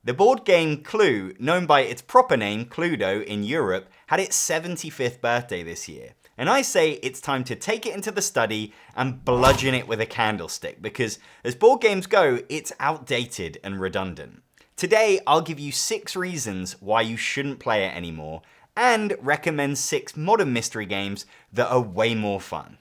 The board game Clue, known by its proper name Cluedo in Europe, had its 75th birthday this year. And I say it's time to take it into the study and bludgeon it with a candlestick, because as board games go, it's outdated and redundant. Today, I'll give you 6 reasons why you shouldn't play it anymore, and recommend 6 modern mystery games that are way more fun.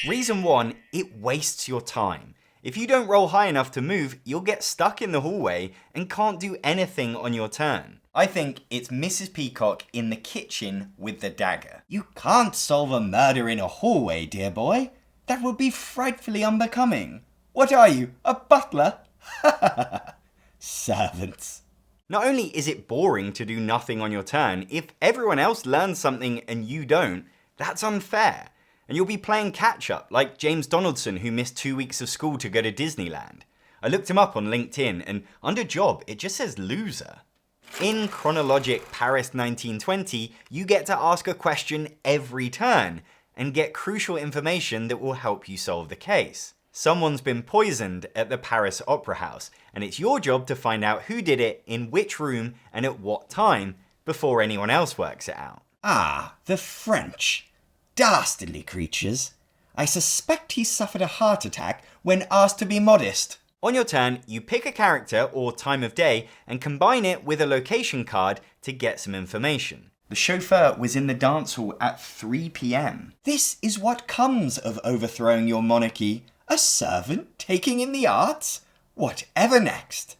Reason 1, it wastes your time. If you don't roll high enough to move, you'll get stuck in the hallway and can't do anything on your turn. I think it's Mrs. Peacock in the kitchen with the dagger. You can't solve a murder in a hallway, dear boy. That would be frightfully unbecoming. What are you, a butler? Servants. Not only is it boring to do nothing on your turn, if everyone else learns something and you don't, that's unfair. And you'll be playing catch-up, like James Donaldson, who missed 2 weeks of school to go to Disneyland. I looked him up on LinkedIn, and under job, it just says loser. In Chronologic Paris 1920, you get to ask a question every turn, and get crucial information that will help you solve the case. Someone's been poisoned at the Paris Opera House, and it's your job to find out who did it, in which room, and at what time, before anyone else works it out. Ah, the French. Dastardly creatures. I suspect he suffered a heart attack when asked to be modest. On your turn, you pick a character or time of day and combine it with a location card to get some information. The chauffeur was in the dance hall at 3 p.m. This is what comes of overthrowing your monarchy. A servant taking in the arts? Whatever next?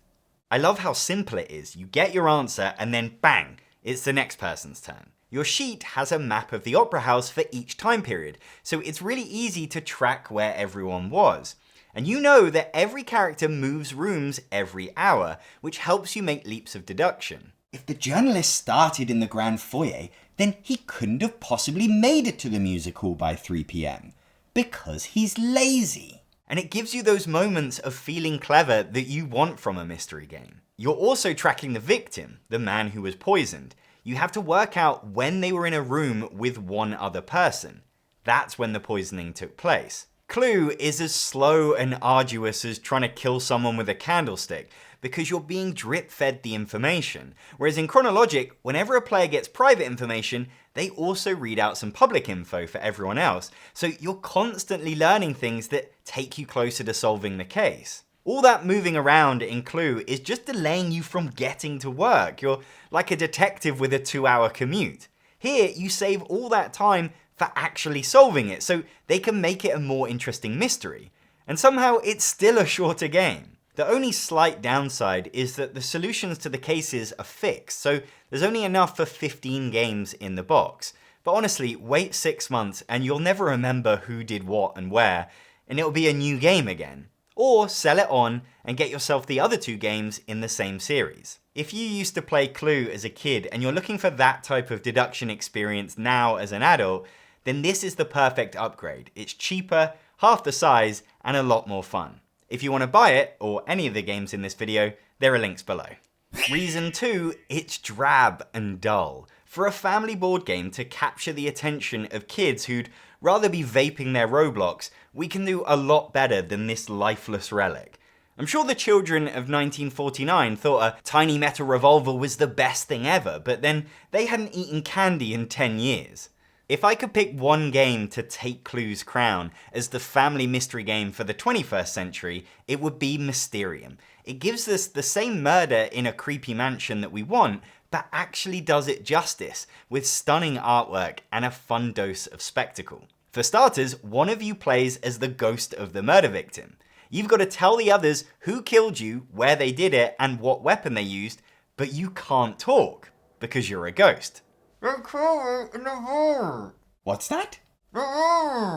I love how simple it is. You get your answer and then bang, it's the next person's turn. Your sheet has a map of the opera house for each time period, so it's really easy to track where everyone was. And you know that every character moves rooms every hour, which helps you make leaps of deduction. If the journalist started in the grand foyer, then he couldn't have possibly made it to the music hall by 3 p.m. because he's lazy. And it gives you those moments of feeling clever that you want from a mystery game. You're also tracking the victim, the man who was poisoned. You have to work out when they were in a room with one other person. That's when the poisoning took place. Clue is as slow and arduous as trying to kill someone with a candlestick, because you're being drip-fed the information. Whereas in Chronologic, whenever a player gets private information, they also read out some public info for everyone else, so you're constantly learning things that take you closer to solving the case. All that moving around in Clue is just delaying you from getting to work. You're like a detective with a 2-hour commute. Here, you save all that time for actually solving it, so they can make it a more interesting mystery. And somehow, it's still a shorter game. The only slight downside is that the solutions to the cases are fixed, so there's only enough for 15 games in the box. But honestly, wait 6 months and you'll never remember who did what and where, and it'll be a new game again. Or sell it on and get yourself the other 2 games in the same series. If you used to play Clue as a kid and you're looking for that type of deduction experience now as an adult, then this is the perfect upgrade. It's cheaper, half the size, and a lot more fun. If you want to buy it, or any of the games in this video, there are links below. Reason 2, it's drab and dull. For a family board game to capture the attention of kids who'd rather be vaping their Roblox, we can do a lot better than this lifeless relic. I'm sure the children of 1949 thought a tiny metal revolver was the best thing ever, but then they hadn't eaten candy in 10 years. If I could pick one game to take Clue's crown as the family mystery game for the 21st century, it would be Mysterium. It gives us the same murder in a creepy mansion that we want, but actually does it justice, with stunning artwork and a fun dose of spectacle. For starters, one of you plays as the ghost of the murder victim. You've got to tell the others who killed you, where they did it, and what weapon they used, but you can't talk, because you're a ghost. What's that?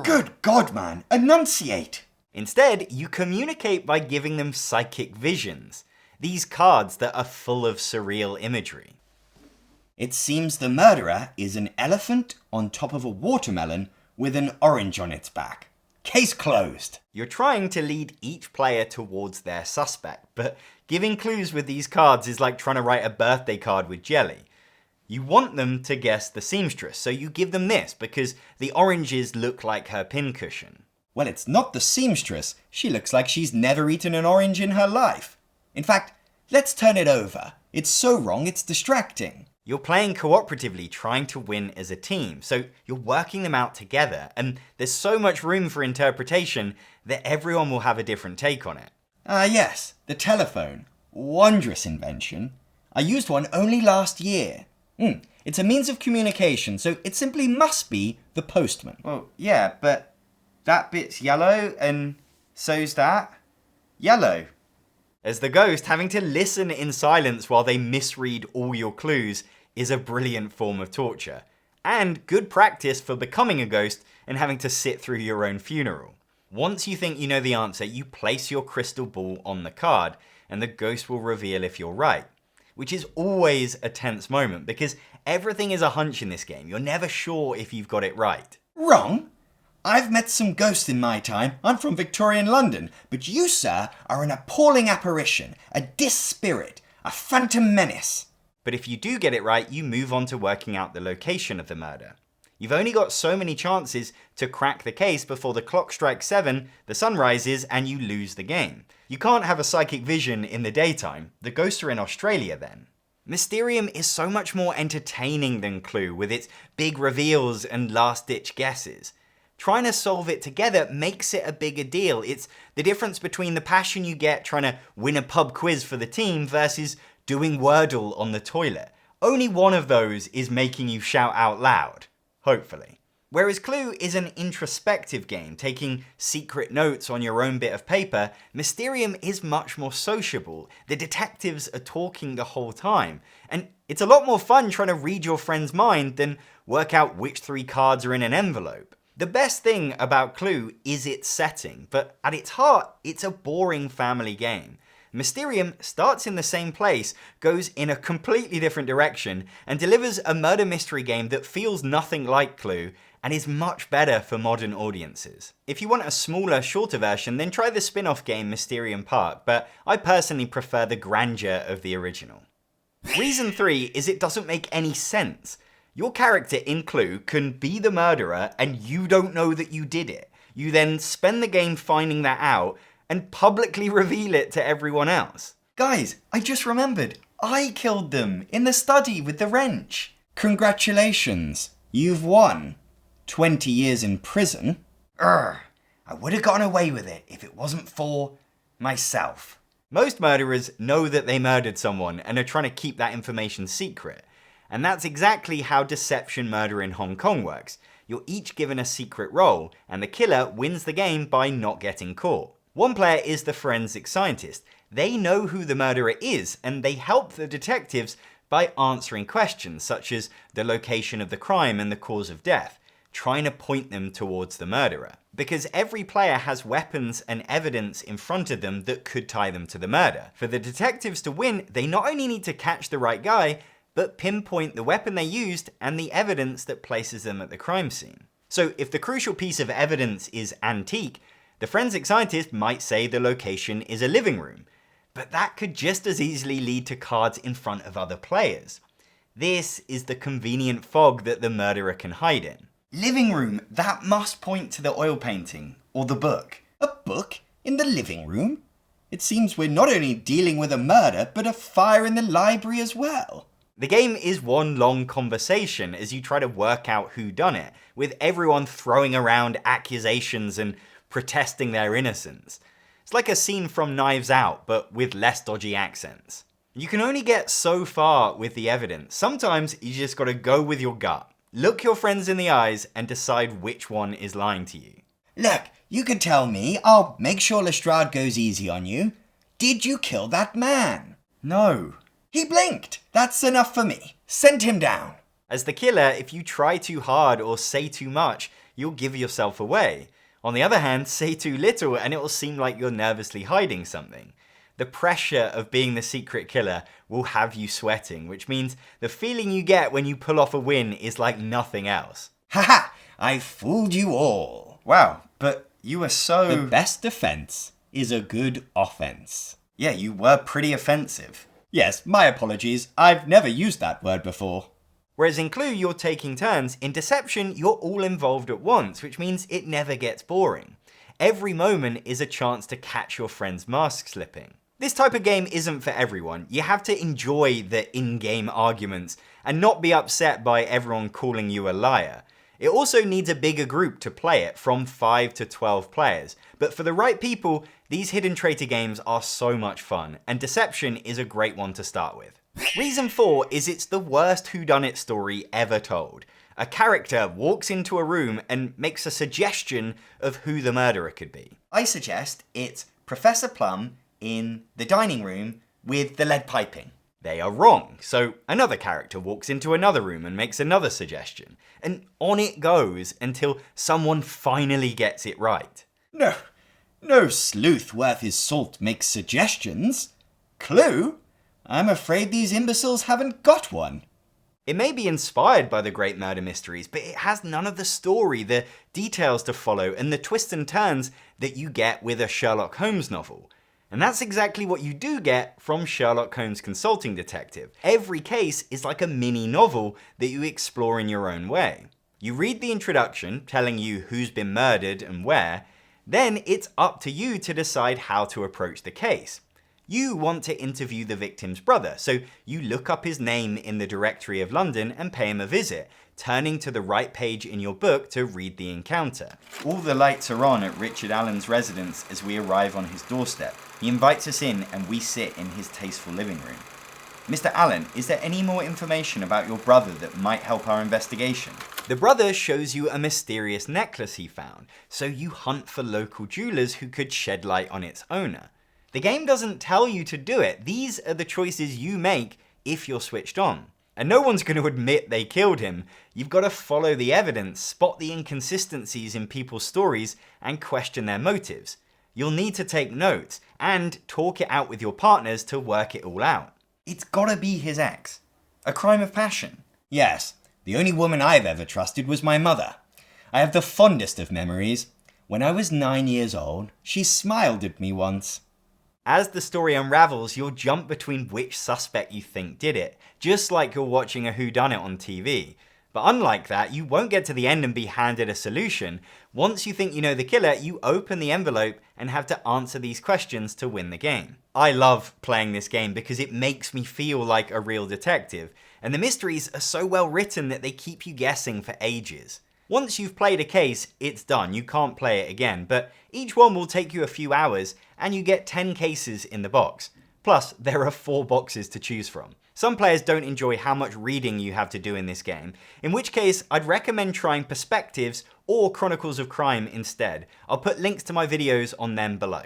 Good God, man, enunciate! Instead, you communicate by giving them psychic visions, these cards that are full of surreal imagery. It seems the murderer is an elephant on top of a watermelon with an orange on its back. Case closed. You're trying to lead each player towards their suspect, but giving clues with these cards is like trying to write a birthday card with jelly. You want them to guess the seamstress, so you give them this because the oranges look like her pincushion. Well, it's not the seamstress. She looks like she's never eaten an orange in her life. In fact, let's turn it over. It's so wrong it's distracting. You're playing cooperatively, trying to win as a team, so you're working them out together, and there's so much room for interpretation that everyone will have a different take on it. Yes, the telephone. Wondrous invention. I used one only last year. It's a means of communication, so it simply must be the postman. Well, yeah, but that bit's yellow, and so's that. Yellow. As the ghost, having to listen in silence while they misread all your clues is a brilliant form of torture, and good practice for becoming a ghost and having to sit through your own funeral. Once you think you know the answer, you place your crystal ball on the card, and the ghost will reveal if you're right. Which is always a tense moment, because everything is a hunch in this game. You're never sure if you've got it right. Wrong? I've met some ghosts in my time. I'm from Victorian London. But you, sir, are an appalling apparition, a dispirit, a phantom menace. But if you do get it right, you move on to working out the location of the murder. You've only got so many chances to crack the case before the clock strikes 7, the sun rises, and you lose the game. You can't have a psychic vision in the daytime. The ghosts are in Australia then. Mysterium is so much more entertaining than Clue, with its big reveals and last-ditch guesses. Trying to solve it together makes it a bigger deal. It's the difference between the passion you get trying to win a pub quiz for the team versus doing Wordle on the toilet. Only one of those is making you shout out loud, hopefully. Whereas Clue is an introspective game, taking secret notes on your own bit of paper, Mysterium is much more sociable. The detectives are talking the whole time, and it's a lot more fun trying to read your friend's mind than work out which 3 cards are in an envelope. The best thing about Clue is its setting, but at its heart, it's a boring family game. Mysterium starts in the same place, goes in a completely different direction, and delivers a murder mystery game that feels nothing like Clue, and is much better for modern audiences. If you want a smaller, shorter version, then try the spin-off game Mysterium Park, but I personally prefer the grandeur of the original. Reason 3 is it doesn't make any sense. Your character in Clue can be the murderer and you don't know that you did it. You then spend the game finding that out and publicly reveal it to everyone else. Guys, I just remembered. I killed them in the study with the wrench. Congratulations. You've won. 20 years in prison. I would have gotten away with it if it wasn't for myself. Most murderers know that they murdered someone and are trying to keep that information secret. And that's exactly how deception murder in Hong Kong works. You're each given a secret role, and the killer wins the game by not getting caught. One player is the forensic scientist. They know who the murderer is, and they help the detectives by answering questions such as the location of the crime and the cause of death, trying to point them towards the murderer. Because every player has weapons and evidence in front of them that could tie them to the murder. For the detectives to win, they not only need to catch the right guy, but pinpoint the weapon they used and the evidence that places them at the crime scene. So if the crucial piece of evidence is antique, the forensic scientist might say the location is a living room, but that could just as easily lead to cards in front of other players. This is the convenient fog that the murderer can hide in. Living room, that must point to the oil painting, or the book. A book? In the living room? It seems we're not only dealing with a murder, but a fire in the library as well. The game is one long conversation as you try to work out who done it, with everyone throwing around accusations and protesting their innocence. It's like a scene from Knives Out, but with less dodgy accents. You can only get so far with the evidence. Sometimes you just gotta go with your gut. Look your friends in the eyes and decide which one is lying to you. Look, you can tell me. I'll make sure Lestrade goes easy on you. Did you kill that man? No. He blinked. That's enough for me. Send him down. As the killer, if you try too hard or say too much, you'll give yourself away. On the other hand, say too little and it will seem like you're nervously hiding something. The pressure of being the secret killer will have you sweating, which means the feeling you get when you pull off a win is like nothing else. Haha! I fooled you all. Wow, but you were so... The best defense is a good offense. Yeah, you were pretty offensive. Yes, my apologies. I've never used that word before. Whereas in Clue, you're taking turns. In Deception, you're all involved at once, which means it never gets boring. Every moment is a chance to catch your friend's mask slipping. This type of game isn't for everyone. You have to enjoy the in-game arguments and not be upset by everyone calling you a liar. It also needs a bigger group to play it, from 5 to 12 players. But for the right people, these hidden traitor games are so much fun, and Deception is a great one to start with. Reason 4 is it's the worst whodunit story ever told. A character walks into a room and makes a suggestion of who the murderer could be. I suggest it's Professor Plum in the dining room with the lead piping. They are wrong. So another character walks into another room and makes another suggestion. And on it goes until someone finally gets it right. No sleuth worth his salt makes suggestions. Clue? I'm afraid these imbeciles haven't got one. It may be inspired by the great murder mysteries, but it has none of the story, the details to follow, and the twists and turns that you get with a Sherlock Holmes novel. And that's exactly what you do get from Sherlock Holmes Consulting Detective. Every case is like a mini novel that you explore in your own way. You read the introduction telling you who's been murdered and where, then it's up to you to decide how to approach the case. You want to interview the victim's brother, so you look up his name in the directory of London and pay him a visit, turning to the right page in your book to read the encounter. All the lights are on at Richard Allen's residence as we arrive on his doorstep. He invites us in and we sit in his tasteful living room. Mr. Allen, is there any more information about your brother that might help our investigation? The brother shows you a mysterious necklace he found, so you hunt for local jewelers who could shed light on its owner. The game doesn't tell you to do it. These are the choices you make if you're switched on. And no one's going to admit they killed him. You've got to follow the evidence, spot the inconsistencies in people's stories, and question their motives. You'll need to take notes and talk it out with your partners to work it all out. It's gotta be his ex. A crime of passion. Yes, the only woman I've ever trusted was my mother. I have the fondest of memories. When I was 9 years old, she smiled at me once. As the story unravels, you'll jump between which suspect you think did it, just like you're watching a whodunit on TV. But unlike that, you won't get to the end and be handed a solution. Once you think you know the killer, you open the envelope and have to answer these questions to win the game. I love playing this game because it makes me feel like a real detective, and the mysteries are so well written that they keep you guessing for ages. Once you've played a case, it's done, you can't play it again, but each one will take you a few hours, and you get 10 cases in the box. Plus, there are 4 boxes to choose from. Some players don't enjoy how much reading you have to do in this game, in which case I'd recommend trying Perspectives or Chronicles of Crime instead. I'll put links to my videos on them below.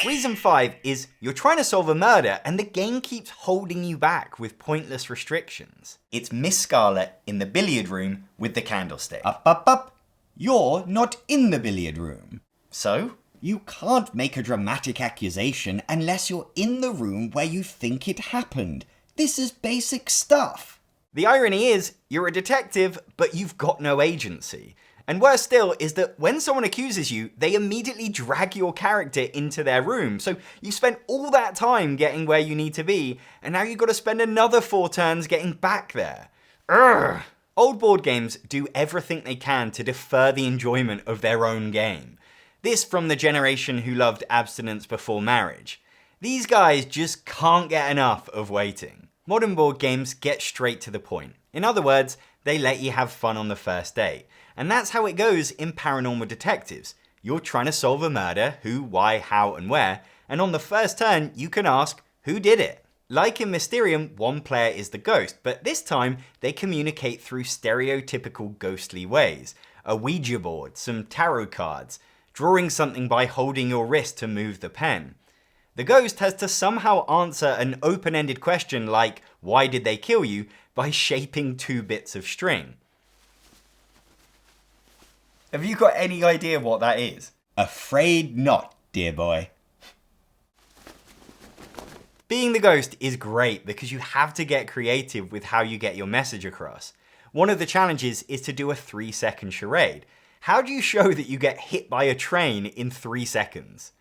Reason 5 is you're trying to solve a murder and the game keeps holding you back with pointless restrictions. It's Miss Scarlet in the billiard room with the candlestick. Up. You're not in the billiard room. So? You can't make a dramatic accusation unless you're in the room where you think it happened. This is basic stuff. The irony is, you're a detective, but you've got no agency. And worse still is that when someone accuses you, they immediately drag your character into their room. So you spent all that time getting where you need to be, and now you've got to spend another 4 turns getting back there. Urgh! Old board games do everything they can to defer the enjoyment of their own game. This from the generation who loved abstinence before marriage. These guys just can't get enough of waiting. Modern board games get straight to the point. In other words, they let you have fun on the first date. And that's how it goes in Paranormal Detectives. You're trying to solve a murder, who, why, how, and where, and on the first turn, you can ask, who did it? Like in Mysterium, one player is the ghost, but this time, they communicate through stereotypical ghostly ways. A Ouija board, some tarot cards, drawing something by holding your wrist to move the pen. The ghost has to somehow answer an open-ended question like, why did they kill you, by shaping 2 bits of string. Have you got any idea what that is? Afraid not, dear boy. Being the ghost is great because you have to get creative with how you get your message across. One of the challenges is to do a 3-second charade. How do you show that you get hit by a train in 3 seconds?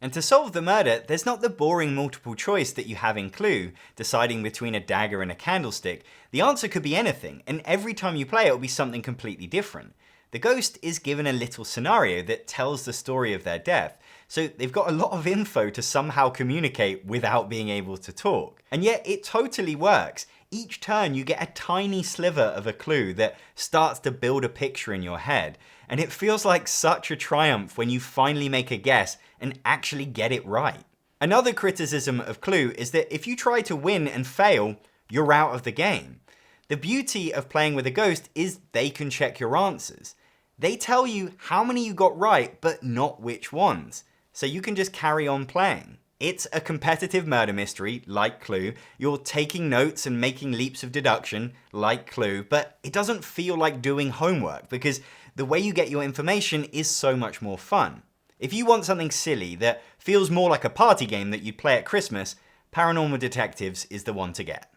And to solve the murder, there's not the boring multiple choice that you have in Clue, deciding between a dagger and a candlestick. The answer could be anything, and every time you play it will be something completely different. The ghost is given a little scenario that tells the story of their death, so they've got a lot of info to somehow communicate without being able to talk. And yet it totally works. Each turn you get a tiny sliver of a clue that starts to build a picture in your head, and it feels like such a triumph when you finally make a guess and actually get it right. Another criticism of Clue is that if you try to win and fail, you're out of the game. The beauty of playing with a ghost is they can check your answers. They tell you how many you got right, but not which ones. So you can just carry on playing. It's a competitive murder mystery, like Clue. You're taking notes and making leaps of deduction, like Clue, but it doesn't feel like doing homework because the way you get your information is so much more fun. If you want something silly that feels more like a party game that you'd play at Christmas, Paranormal Detectives is the one to get.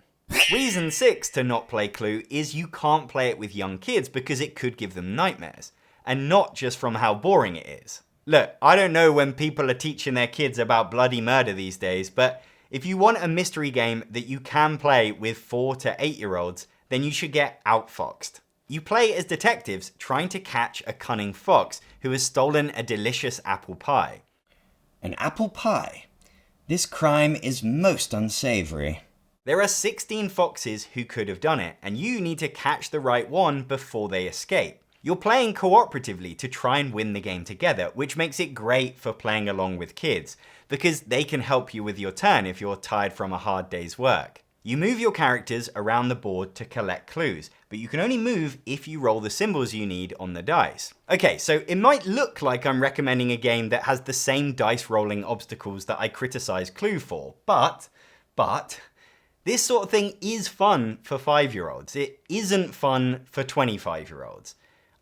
Reason 6 to not play Clue is you can't play it with young kids because it could give them nightmares, and not just from how boring it is. Look, I don't know when people are teaching their kids about bloody murder these days, but if you want a mystery game that you can play with 4 to 8-year-olds, then you should get Outfoxed. You play as detectives trying to catch a cunning fox who has stolen a delicious apple pie. An apple pie? This crime is most unsavory. There are 16 foxes who could have done it, and you need to catch the right one before they escape. You're playing cooperatively to try and win the game together, which makes it great for playing along with kids, because they can help you with your turn if you're tired from a hard day's work. You move your characters around the board to collect clues, but you can only move if you roll the symbols you need on the dice. Okay, so it might look like I'm recommending a game that has the same dice rolling obstacles that I criticize Clue for, but this sort of thing is fun for 5-year-olds. It isn't fun for 25-year-olds.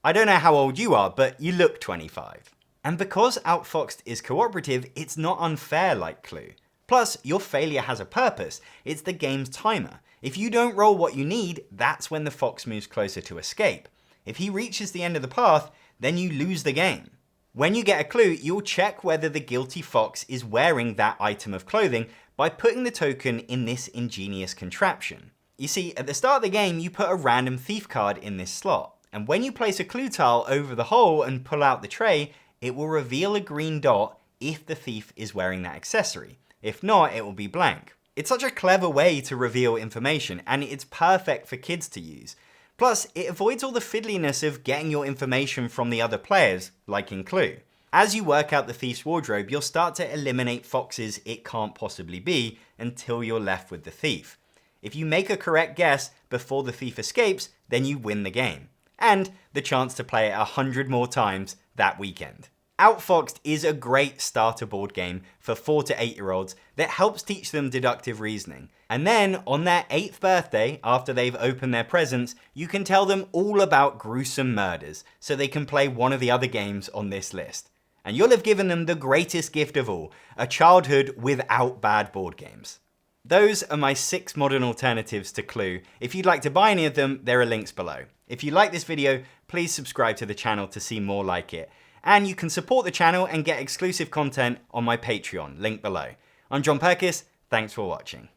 I don't know how old you are, but you look 25. And because Outfoxed is cooperative, it's not unfair like Clue. Plus, your failure has a purpose. It's the game's timer. If you don't roll what you need, that's when the fox moves closer to escape. If he reaches the end of the path, then you lose the game. When you get a clue, you'll check whether the guilty fox is wearing that item of clothing by putting the token in this ingenious contraption. You see, at the start of the game, you put a random thief card in this slot. And when you place a clue tile over the hole and pull out the tray, it will reveal a green dot if the thief is wearing that accessory. If not, it will be blank. It's such a clever way to reveal information, and it's perfect for kids to use. Plus, it avoids all the fiddliness of getting your information from the other players, like in Clue. As you work out the thief's wardrobe, you'll start to eliminate foxes it can't possibly be until you're left with the thief. If you make a correct guess before the thief escapes, then you win the game. And the chance to play it 100 more times that weekend. Outfoxed is a great starter board game for 4 to 8-year-olds that helps teach them deductive reasoning. And then on their 8th birthday, after they've opened their presents, you can tell them all about gruesome murders so they can play one of the other games on this list. And you'll have given them the greatest gift of all, a childhood without bad board games. Those are my 6 modern alternatives to Clue. If you'd like to buy any of them, there are links below. If you like this video, please subscribe to the channel to see more like it. And you can support the channel and get exclusive content on my Patreon, link below. I'm John Perkis, thanks for watching.